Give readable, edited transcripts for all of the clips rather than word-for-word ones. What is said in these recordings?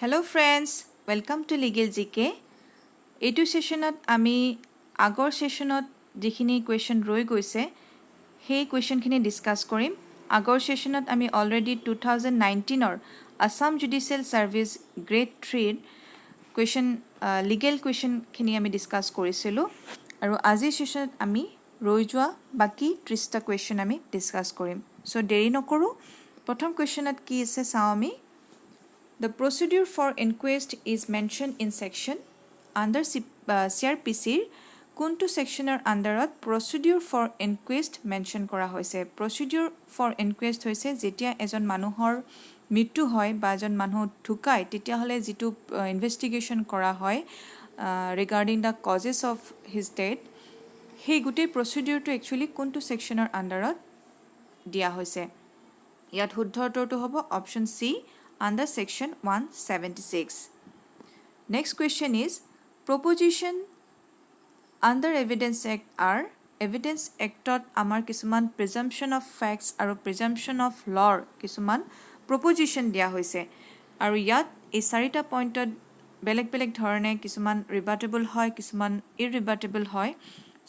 Hello friends, welcome to Legal GK. এইটো সেশনত আমি আগৰ সেশনত যিখিনি কোৱেশ্চন ৰৈ গৈছে সেই কোৱেশ্চনখিনি ডিসকাস কৰিম। আগৰ সেশনত আমি অলৰেডি 2019 ৰ Assam judicial service grade 3 question legal কোৱেশ্চনখিনি আমি ডিসকাস কৰিছিলো আৰু আজিৰ সেশনত আমি ৰৈ যোৱা বাকি 30টা কোৱেশ্চন আমি ডিসকাস কৰিম। সো দেৰি নকৰো, প্ৰথম কোৱেশ্চনত কি আছে চাও আমি। The procedure for inquest is mentioned in section under CRPC কোনটো সেকশনৰ আন্ডাৰত procedure for inquest mention কৰা হৈছে। procedure for inquest হৈছে যেতিয়া এজন মানুহৰ মৃত্যু হয় বা এজন মানুহ ঢুকায় তেতিয়া হলে যেটো ইনভেষ্টিগেশন কৰা হয় regarding the causes of his death, সেই গোটেই procedure-টো actually কোনটো সেকশনৰ আন্ডাৰত দিয়া হৈছে। ইয়াত শুদ্ধ উত্তৰটো হ'ব option C under section 176. Next question is proposition under evidence act are evidence actot amar kisuman presumption of facts aru presumption of law kisuman proposition dia hoise aru yat ei sarita pointot belek dhorone kisuman rebuttable hoy kisuman irrebuttable hoy.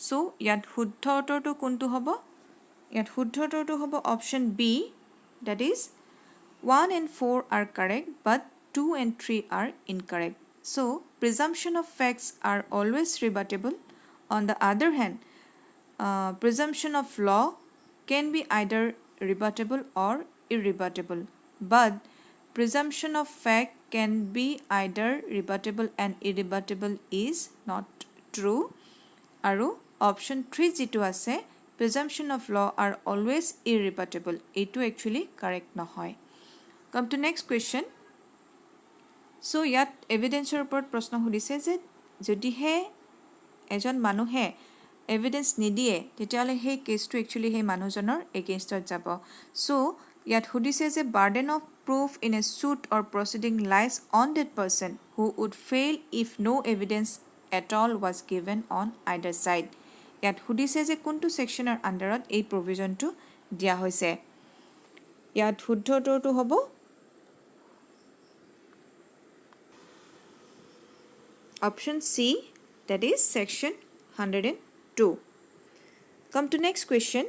So yat শুদ্ধ উত্তৰটো কোনটো হ'ব? ইয়াত শুদ্ধ উত্তৰটো হ'ব option B, that is 1 and 4 are correct but 2 and 3 are incorrect. So presumption of facts are always rebuttable. On the other hand, presumption of law can be either rebuttable or irrebuttable, but presumption of fact can be either rebuttable and irrebuttable is not true. Aru option 3 jitu ase presumption of law are always irrebuttable, etu actually correct nohoy. Come to next question. So yat evidence report প্ৰশ্ন সুধিছে যে যদি হে এজন মানুহে evidence নিদিয়ে তেতিয়ালে হে কেছটো একচুয়ালি হে মানুহজনৰ এগেইনষ্টত যাব। সো ইয়াত সুধিছে যে burden of proof in a suit or proceeding lies on that person who would fail if no evidence at all was given on either side. ইয়াত সুধিছে যে কোনটো সেকশনৰ আন্ডাৰত এই প্ৰভিজনটো দিয়া হৈছে। ইয়াত শুদ্ধ উত্তৰটো হ'ব option C, that is section 102. Come to next question.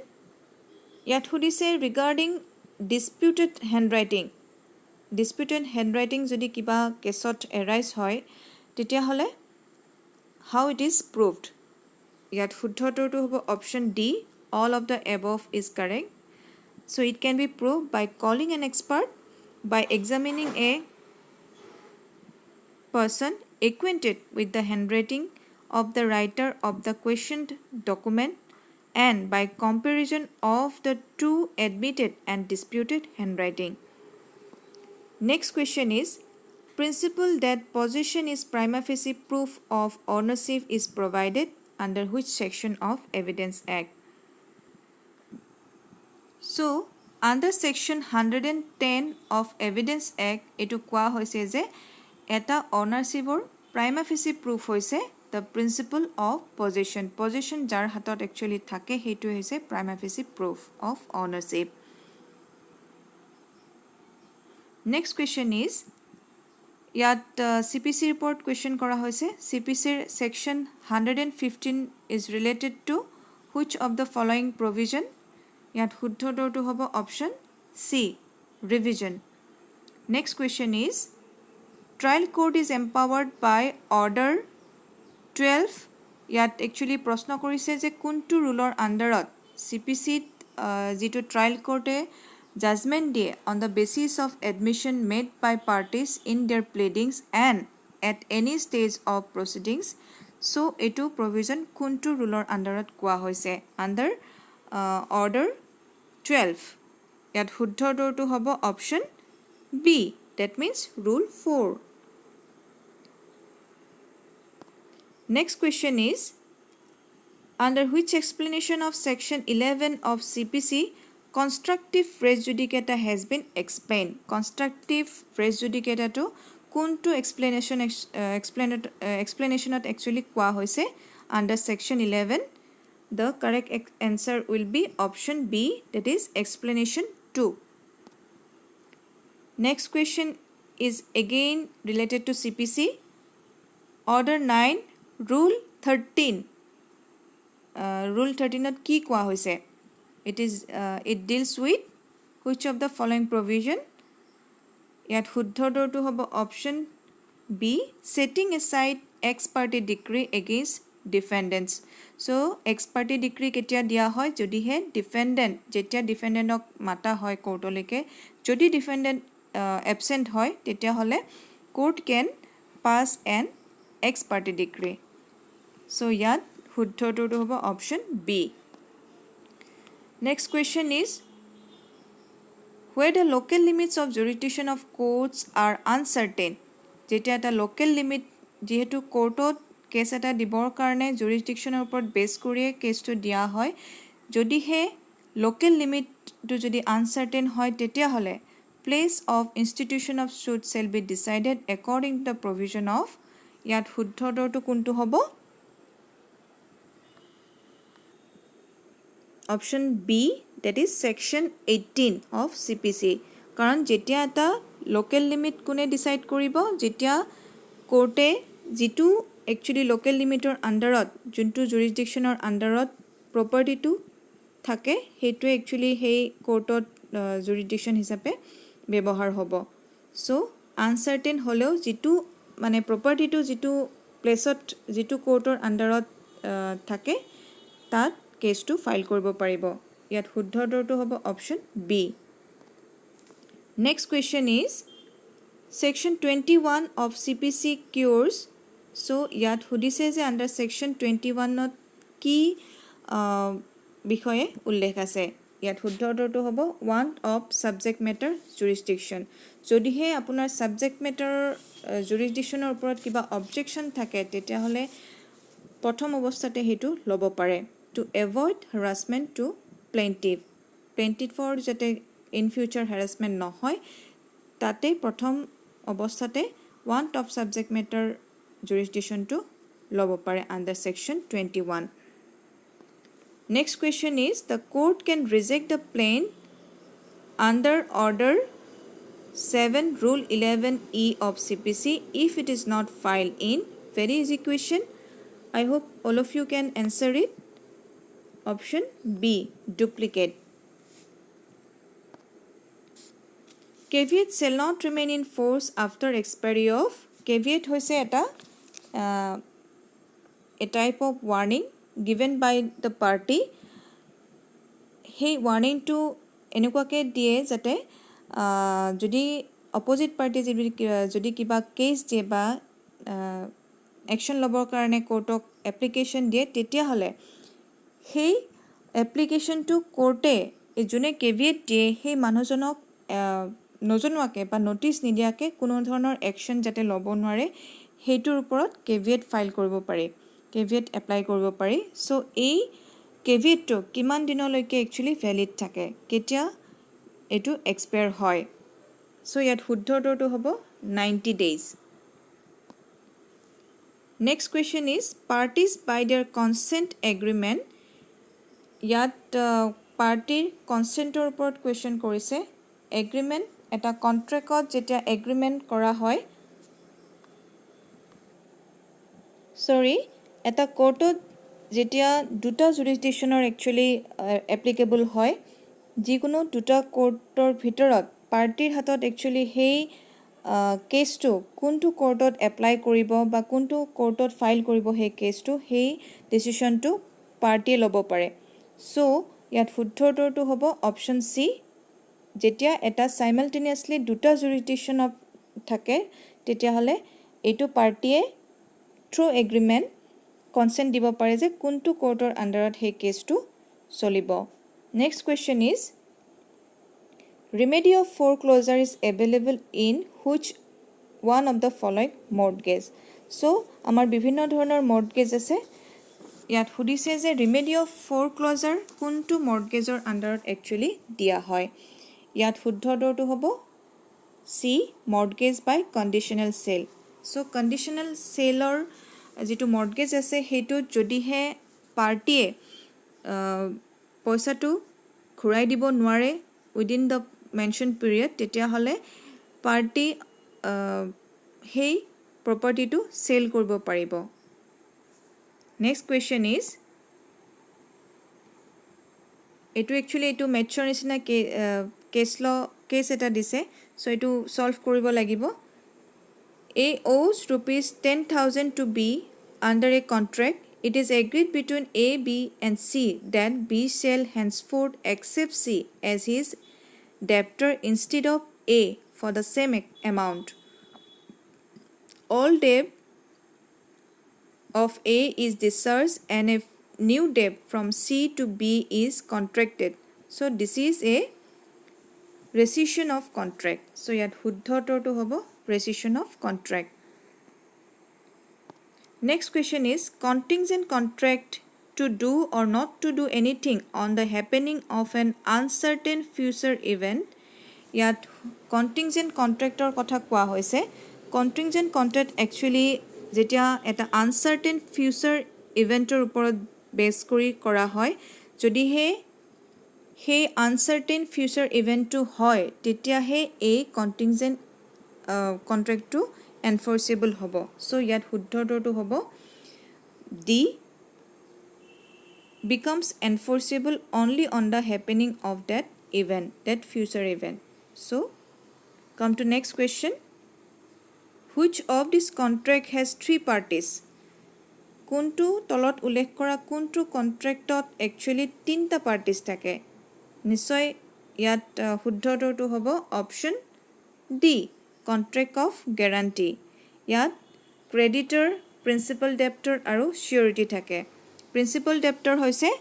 Yat hudise regarding disputed handwriting. Disputed handwriting jodi kiba kesot arise hoy tetia hole how it is proved. Yat শুদ্ধ উত্তৰটো হ'ব option D, all of the above is correct. So it can be proved by calling an expert, by examining a person acquainted with the handwriting of the writer of the questioned document, and by comparison of the two admitted and disputed handwriting. Next question is principle that possession is prima facie proof of ownership is provided under which section of Evidence Act? So under section 110 of Evidence Act etu kwa hoise je eta ownership or prima facie proof hoise the principle of possession. Possession jar hatot actually thake hetu hoise prima facie proof of ownership. Next question is yat CPC report question kora hoise. CPC section 115 is related to which of the following provision? Yat শুদ্ধ উত্তৰটো হ'ব option C, revision. Next question is trial court is empowered by order 12. Yat actually প্ৰশ্ন কৰিছে যে কোনটো ৰুলৰ আন্ডাৰত CPC যেটো trial court judgment দিয়ে on the basis of admission made by parties in their pleadings and at any stage of proceedings. So etu provision কোনটো ৰুলৰ আন্ডাৰত কোৱা হৈছে under order 12. Yat শুদ্ধ উত্তৰটো হ'ব option B, that means rule 4. Next question is under which explanation of section 11 of CPC constructive res judicata has been explained. Constructive res judicata to kuntu explanation actually kwa hoise under section 11. The correct answer will be option B, that is explanation 2. Next question is again related to CPC. Order 9, Rule 13. Rule 13 কি কোৱা হৈছে? It deals with which of the following provision? ইয়াত শুদ্ধ উত্তৰটো হ'ব option B, setting aside ex parte decree against defendants. So ex parte decree কেতিয়া দিয়া হয়? যদিহে ডিফেণ্ডেণ্ট, যেতিয়া ডিফেণ্ডেণ্টক মাতা হয় কোৰ্টলৈকে, যদি ডিফেণ্ডেণ্ট এবসেণ্ট হয় তেতিয়াহ'লে court can pass an ex parte decree. So ইয়াত শুদ্ধ উত্তৰটো হ'ব option B. Next question is, where the local limits of jurisdiction of courts are uncertain. যেতিয়া এটা লোকেল লিমিট, যেহেতু কোৰ্টত কেছ এটা দিবৰ কাৰণে জুৰিছডিকশ্যনৰ ওপৰত বেছ কৰিয়ে কেছটো দিয়া হয়, যদিহে লোকেল লিমিটটো যদি আনচাৰ্টেন হয় তেতিয়াহ'লে place of institution of suit shall be decided according to the provision of, ইয়াত শুদ্ধ উত্তৰটো কোনটো হ'ব? Option B, that is section 18 of CPC. কাৰণ যেতিয়া এটা লোকেল লিমিট কোনে ডিচাইড কৰিব? যেতিয়া কোৰ্টে যিটো একচুৱেলি লোকেল লিমিটৰ আণ্ডাৰত, যোনটো জুৰিছডিকশ্যনৰ আণ্ডাৰত প্ৰপাৰ্টিটো থাকে, সেইটোৱে একচুৱেলি সেই কোৰ্টত জুৰিছডিকশ্যন হিচাপে ব্যৱহাৰ হ'ব. চ' আনচাৰ্টেন হ'লেও যিটো মানে প্ৰপাৰ্টিটো যিটো প্লেচত, যিটো কোৰ্টৰ আণ্ডাৰত থাকে, তাত কেছটো ফাইল কৰিব পাৰিব. ইয়াত শুদ্ধ উত্তৰটো হ'ব option B. Next question is, Section 21 of CPC cures. So ইয়াত সুধিছে যে আণ্ডাৰ ছেকশ্যন 21ত কি বিষয়ে উল্লেখ আছে? ইয়াত শুদ্ধ উত্তৰটো হ'ব want of subject matter jurisdiction. যদিহে আপোনাৰ ছাবজেক্ট মেটাৰ জুৰিছডিকশ্যনৰ ওপৰত কিবা অবজেকশ্যন থাকে তেতিয়াহ'লে প্ৰথম অৱস্থাতে সেইটো ল'ব পাৰে. To avoid harassment to plaintiff. প্লেইণ্টিফৰ যাতে ইন ফিউচাৰ হেৰাছমেণ্ট নহয়, তাতে প্ৰথম অৱস্থাতে want of subject matter jurisdictionটো ল'ব পাৰে under section 21. Next question is, the court can reject the plaint under order 7 rule 11E of CPC if it is not filed in. Very easy question. I hope all of you can answer it. Option B, duplicate. Caveat shall not remain in force after expiry of. Caveat hoise eta a type of warning given by the party. Hey warning to enukwake die jate jodi opposite party jodi kiba case je ba action lobor karone courtok application die tetia hole hey application to courte june caveat die hey manujonok নজনোৱাকে বা notice নিদিয়াকে কোনো ধৰণৰ action যাতে ল'ব নোৱাৰে, সেইটোৰ ওপৰত caveat file কৰিব পাৰি, কেভিয়েট এপ্লাই কৰিব পাৰি. চ' এই কেভিয়েটটো কিমান দিনলৈকে একচুৱেলি ভেলিড থাকে, কেতিয়া এইটো এক্সপায়াৰ হয়? চ' ইয়াত শুদ্ধ উত্তৰটো হ'ব 90 days. Next question is, parties by their consent agreement. ইয়াত পাৰ্টিৰ কনচেণ্টৰ ওপৰত কুৱেশ্যন কৰিছে. এগ্ৰিমেণ্ট, এটা কণ্ট্ৰেক্টত যেতিয়া এগ্ৰিমেণ্ট কৰা হয়, এটা কোৰ্টত যেতিয়া দুটা জুৰিছডিকশ্যনৰ একচুৱেলি এপ্লিকেবল হয়, যিকোনো দুটা কোৰ্টৰ ভিতৰত পাৰ্টিৰ হাতত একচুৱেলি সেই কেছটো কোনটো কোৰ্টত এপ্লাই কৰিব বা কোনটো কোৰ্টত ফাইল কৰিব সেই কেছটো, সেই ডিচিশ্যনটো পাৰ্টিয়ে ল'ব পাৰে. চ' ইয়াত শুদ্ধ উত্তৰটো হ'ব অপশ্যন চি. যেতিয়া এটা চাইমালটেনিয়াছলি দুটা জুৰিছডিকশ্যনত থাকে তেতিয়াহ'লে এইটো পাৰ্টিয়ে থ্ৰু এগ্ৰিমেণ্ট কনচেণ্ট দিব পাৰে যে কোনটো কোৰ্টৰ আণ্ডাৰত সেই কেছটো চলিব. Next question is, remedy of foreclosure is available in which one of the following mortgage. So' আমাৰ বিভিন্ন ধৰণৰ মৰ্টগেজ আছে. ইয়াত সুধিছে যে ৰিমেডি অফ ফ'ৰক্ল'জাৰ কোনটো মৰ্টগেজৰ আণ্ডাৰত একচুৱেলি দিয়া হয়? ইয়াত শুদ্ধ উত্তৰটো হ'ব চি, মৰ্টগেজ বাই কণ্ডিশ্যনেল চেল. চ' কণ্ডিশ্যনেল চেলৰ যিটো মৰ্টগেজ আছে সেইটোত যদিহে পাৰ্টিয়ে পইচাটো ঘূৰাই দিব নোৱাৰে উইদিন দ্য মেনশ্যন পিৰিয়ড, তেতিয়াহ'লে পাৰ্টি সেই প্ৰপাৰ্টিটো চেল কৰিব পাৰিব নেক্সট কুৱেশ্যন ইজ এইটো একচুৱেলি এইটো মেথছৰ নিচিনা কেছ এটা দিছে চ' এইটো ছল্ভ কৰিব লাগিব A owes rupees 10,000 to B under a contract. It is agreed between A, B and C that B shall henceforth accept C as his debtor instead of A for the same amount. All debt of A is discharged and a new debt from C to B is contracted. So this is a rescission of contract. So yat huddhotortu hobo rescission of contract. Next question is contingent contract to do or not to do anything on the happening of an uncertain future event. Yat contingent contractor kotha koa hoise. Contingent contract actually jetia eta uncertain future eventor uporot base kori kora hoy jodi he uncertain future event to hoy tetia he a contingent contract to enforceable hobo. So yat huddhotortu hobo D becomes enforceable only on the happening of that event, that future event. So come to next question. Which of this contract has three parties? Kuntu tolot ullekh kora kuntu contractot actually tinta parties thake. Nisoy yat huddhotortu hobo option D, contract of guarantee. Yat creditor, principal debtor aru surety thake. Principal debtor hoise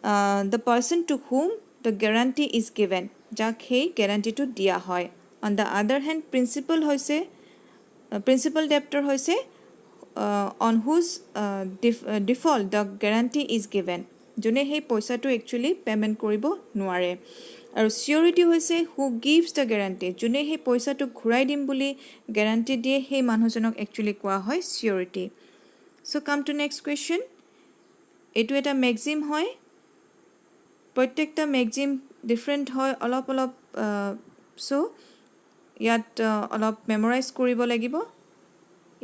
the person to whom the guarantee is given. Jak hei guarantee to dia hoy. On the other hand, principal debtor hoise on whose default the guarantee is given. Jone hei poisa to actually payment koribo nuare. আৰু সিউৰিটি হৈছে হু gives the guarantee যোনে সেই পইচাটো ঘূৰাই দিম বুলি guarantee দিয়ে সেই মানুহজনক একচুৱেলি কোৱা হয় সিউৰিটি চ' কাম টু নেক্সট কুৱেশ্যন এইটো এটা মেক্সিম হয় প্ৰত্যেকটা মেক্সিম ডিফাৰেণ্ট হয় অলপ চ' ইয়াত অলপ মেমৰাইজ কৰিব লাগিব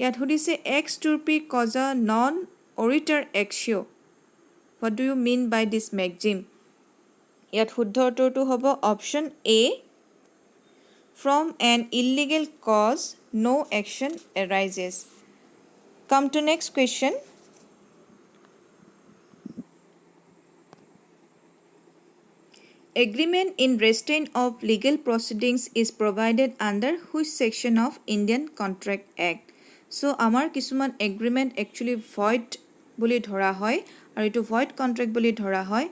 ইয়াত সুধিছে ex turpi causa non oritur actio' what do you mean by this maxim ইয়াত শুদ্ধ উত্তৰটো হ'ব option A from an illegal cause no action arises come to next question Agreement in restraint of legal proceedings is provided under which section of Indian Contract Act? So, amar kisuman agreement actually void boli dhora hoy aru etu void contract boli dhora hoy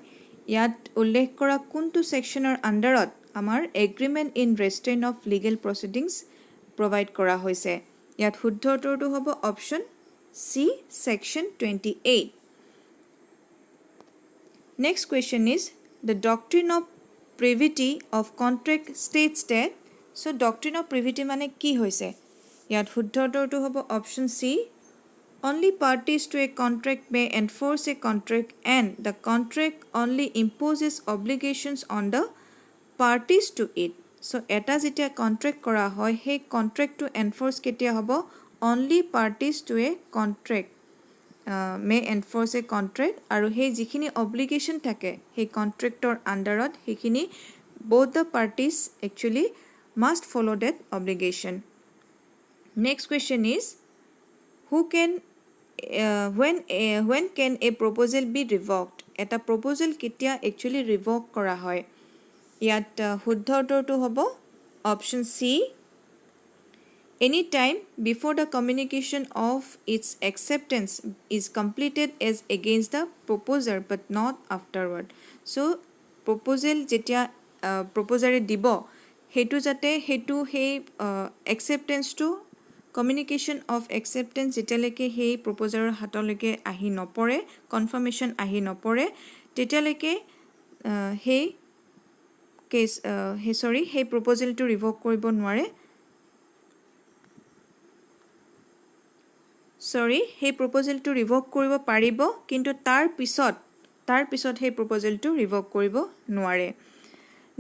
yat ullekh kora kuntu sectioner underot amar agreement in restraint of legal proceedings provide kora hoise yat shuddho uttortu hobo option C section 28 next question is the doctrine of privity of contract states that so doctrine of privity mane ki hoise yat shuddho uttortu hobo option C only parties to a contract may enforce a contract and the contract only imposes obligations on the parties to it so eta jetia contract kora hoy he contract to enforce ketia hobo only parties to a contract may enforce a contract aru he jikhini obligation thake he contractor underot hekhini both the parties actually must follow that obligation next question is who can when can a proposal be revoked eta proposal ketia actually revoke kora hoy yat shuddho uttortu hobo option C any time before the communication of its acceptance is completed as against the proposer but not afterward so proposal jetia proposer dibo hetu jate hetu he acceptance to communication of acceptance jetaleke he proposer hatoleke ahi nopore confirmation ahi nopore tetaleke he case he proposal to revoke koribo nware sorry he proposal to revoke koribo paribo kintu tar pisot he proposal to revoke koribo nware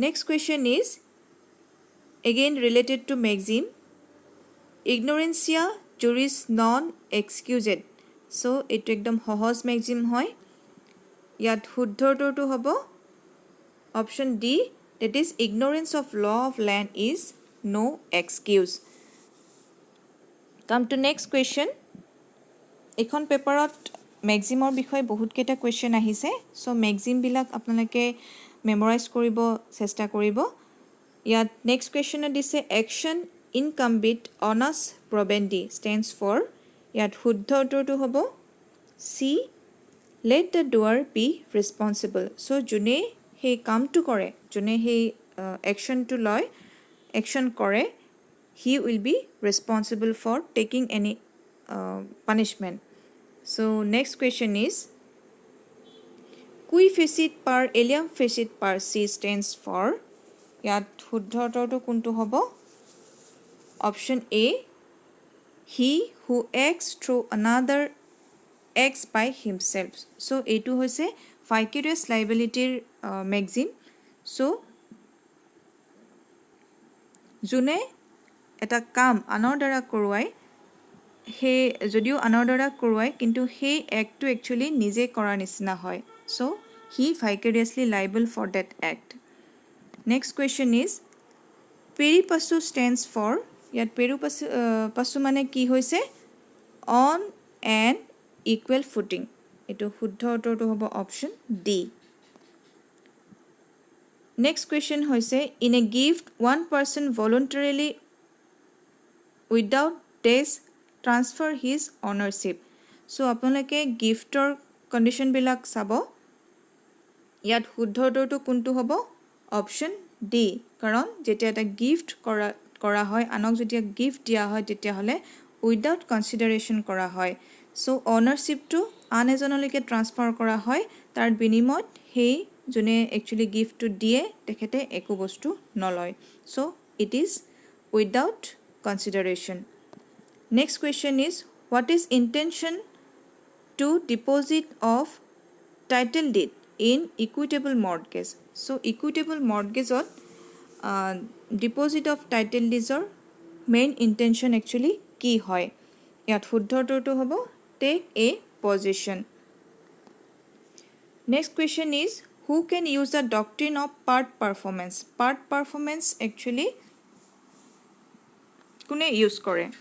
next question is again related to maxim ignorantia juris non excused. So এইটো একদম সহজ Maxim হয় ইয়াত শুদ্ধ উত্তৰটো হ'ব option D that is ignorance of law of land is no excuse. Come to next question. এখন পেপাৰত ম্যাক্সিমৰ বিষয়ে বহুত কেইটা কোৱেশ্চন আহিছে সো ম্যাক্সিম বিলাক আপোনালোকে মেমৰাইজ কৰিব চেষ্টা কৰিব ইয়াত নেক্সট কুৱেশ্যনত দিছে action incumbit onus probandi stands for ইয়াত শুদ্ধ উত্তৰটো হ'ব C let the doer be responsible so যোনে সেই কামটো কৰে যোনে সেই একশ্যনটো লয় একশ্যন কৰে he will be responsible for taking any punishment. So next question is qui fecit par eliam fecit par c stands for yat shuddha uttortu kuntu hobo option A he who acts through another acts by himself. So etu hoise vicarious liability maxim. So june eta kam anor dara koruai হে যদিও আনৰ দ্বাৰা কৰোৱাই কিন্তু সেই এক্টটো actually নিজে কৰাৰ নিচিনা হয় so he vicariously liable for that act next question is pari passu stands for ইয়াত পেৰিপাছু মানে কি হৈছে অন এন ইকুৱেল ফুটিং এইটো শুদ্ধ উত্তৰটো হ'ব অপশ্যন ডি নেক্সট কুৱেশ্যন হৈছে in a gift one person voluntarily without ডেজ transfer his ownership. So আপোনালোকে গিফটৰ কন্ডিশন বিলাক চাব ইয়াত শুদ্ধ উত্তৰটো কোনটো হ'ব অপশ্যন ডি কাৰণ যেতিয়া এটা গিফট কৰা হয় আনক যেতিয়া গিফট দিয়া হয় তেতিয়া হলে উইদাউট কনসিডাৰেশন কৰা হয় সো অনাৰশিপটো আন এজনলৈকে ট্ৰান্সফাৰ কৰা হয় তাৰ বিনিময়ত সেই যোনে একচুয়ালি গিফটটো দিয়ে তেখেতে একো বস্তু নলয় so it is without consideration Next question is what is intention to deposit of title deed in equitable mortgage. So equitable mortgage or deposit of title deeds or main intention actually ki hoy. Yat shuddha uttortu hobo take a possession. Next question is who can use the doctrine of part performance. Part performance actually kune use kore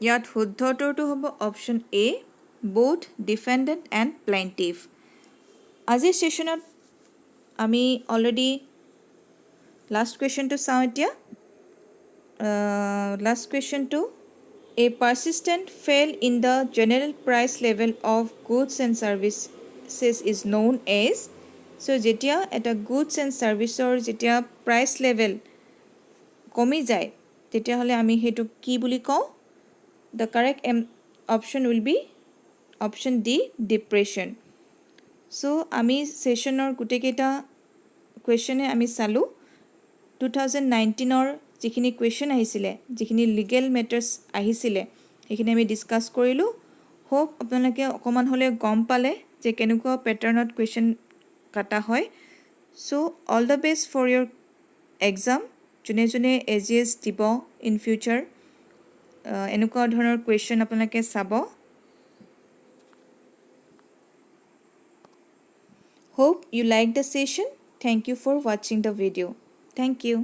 ইয়াত শুদ্ধ উত্তৰটো হ'ব option A both defendant and plaintiff আজিৰ সেশনত আমি already last কুৱেশ্যনটো চাওঁ এতিয়া লাষ্ট কুৱেশ্যনটো A persistent fall in the general price level of goods and services is known as so' যেতিয়া এটা গুডছ এণ্ড ছাৰ্ভিচৰ যেতিয়া প্ৰাইচ লেভেল কমি যায় তেতিয়াহ'লে আমি সেইটো কি বুলি কওঁ The correct option will be option D depression. So আমি সেশনৰ গুটেকেটা কোৱেশ্চনে আমি চালু 2019 ৰ যিখিনি কোৱেশ্চন আহিছিলে যিখিনি লিগেল মেটাৰ্স আহিছিলে সেইখিনি আমি ডিসকাস কৰিলো হোপ আপোনালোকে অকমান হলে গম পালে যে কেনেকুৱা প্যাটাৰ্নত কোৱেশ্চন কাটা হয় so all the best for your exam জুনে জুনে এজিএস দিব ইন ফিউচাৰ এনেকুৱা ধৰণৰ কোৱেশ্চন আপোনালোকে চাব hope you like the session thank you for watching the video thank you